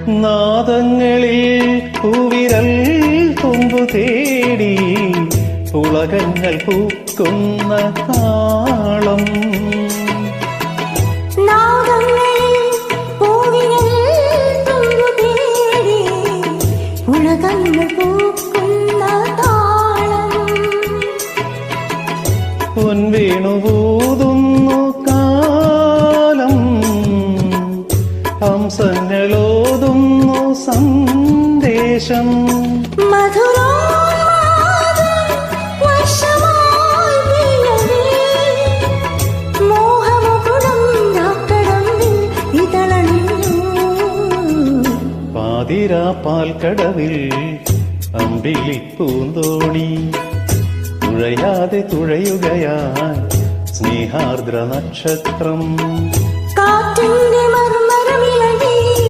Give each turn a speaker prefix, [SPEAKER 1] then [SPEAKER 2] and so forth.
[SPEAKER 1] നാദങ്ങളിൽ പൂവിരൽ തുമ്പു തേടി പുളകങ്ങൾ പൂക്കുന്ന താളം. പൊൻവേണുവൂതുന്നു കാലം, ഹംസങ്ങളോതുന്നു സന്ദേശം. പാതിരാ പാൽക്കടവിൽ അമ്പിളിപ്പൂന്തോണി തുഴയാതെ തുഴയുകയായി സ്നേഹാർദ്ര നക്ഷത്രം.